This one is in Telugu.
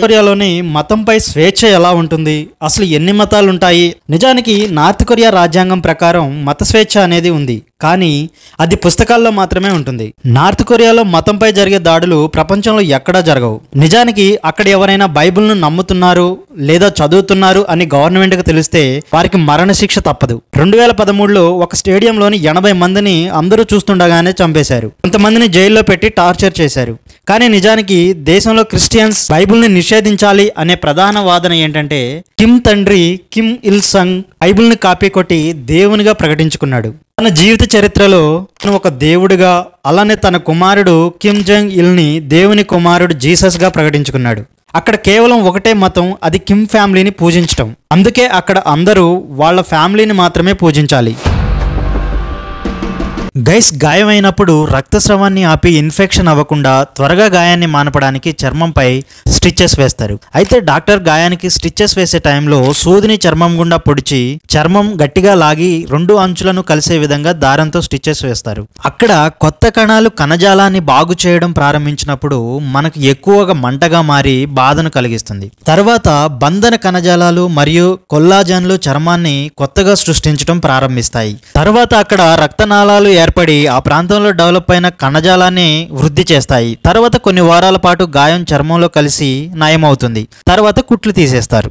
కొరియాలోని మతంపై స్వేచ్ఛ ఎలా ఉంటుంది, అసలు ఎన్ని మతాలు ఉంటాయి? నిజానికి నార్త్ కొరియా రాజ్యాంగం ప్రకారం మత స్వేచ్ఛ అనేది ఉంది, కానీ అది పుస్తకాల్లో మాత్రమే ఉంటుంది. నార్త్ కొరియాలో మతంపై జరిగే దాడులు ప్రపంచంలో ఎక్కడా జరగవు. నిజానికి అక్కడ ఎవరైనా బైబిల్ను నమ్ముతున్నారు లేదా చదువుతున్నారు అని గవర్నమెంట్కి తెలిస్తే వారికి మరణశిక్ష తప్పదు. 2013లో ఒక స్టేడియంలోని 80 మందిని అందరూ చూస్తుండగానే చంపేశారు. కొంతమందిని జైల్లో పెట్టి టార్చర్ చేశారు. కానీ నిజానికి దేశంలో క్రిస్టియన్స్ బైబిల్ని నిషేధించాలి అనే ప్రధాన వాదన ఏంటంటే, కిమ్ తండ్రి కిమ్ ఇల్ సంగ్ బైబిల్ని కాపీ కొట్టి దేవునిగా ప్రకటించుకున్నాడు. తన జీవిత చరిత్రలో ఒక దేవుడిగా, అలానే తన కుమారుడు కిమ్ జంగ్ ఇల్ని దేవుని కుమారుడు జీసస్గా ప్రకటించుకున్నాడు. అక్కడ కేవలం ఒకటే మతం, అది కిమ్ ఫ్యామిలీని పూజించటం. అందుకే అక్కడ అందరూ వాళ్ళ ఫ్యామిలీని మాత్రమే పూజించాలి. గైస్, గాయమైనప్పుడు రక్తస్రావాన్ని ఆపి ఇన్ఫెక్షన్ అవ్వకుండా త్వరగా గాయాన్ని మానపడానికి చర్మంపై స్టిచెస్ వేస్తారు. అయితే డాక్టర్ గాయానికి స్టిచెస్ వేసే టైంలో సూదిని చర్మం గుండా పొడిచి చర్మం గట్టిగా లాగి 2 అంచులను కలిసే విధంగా దారంతో స్టిచెస్ వేస్తారు. అక్కడ కొత్త కణాలు కణజాలాన్ని బాగు చేయడం ప్రారంభించినప్పుడు మనకు ఎక్కువగా మంటగా మారి బాధను కలిగిస్తుంది. తర్వాత బంధన కణజాలాలు మరియు కొల్లాజన్లు చర్మాన్ని కొత్తగా సృష్టించడం ప్రారంభిస్తాయి. తర్వాత అక్కడ రక్తనాళాలు ఏర్పడి ఆ ప్రాంతంలో డెవలప్ అయిన కణజాలాన్ని వృద్ధి చేస్తాయి. తర్వాత కొన్ని వారాల పాటు గాయం చర్మంలో కలిసి నయమవుతుంది. తర్వాత కుట్లు తీసేస్తారు.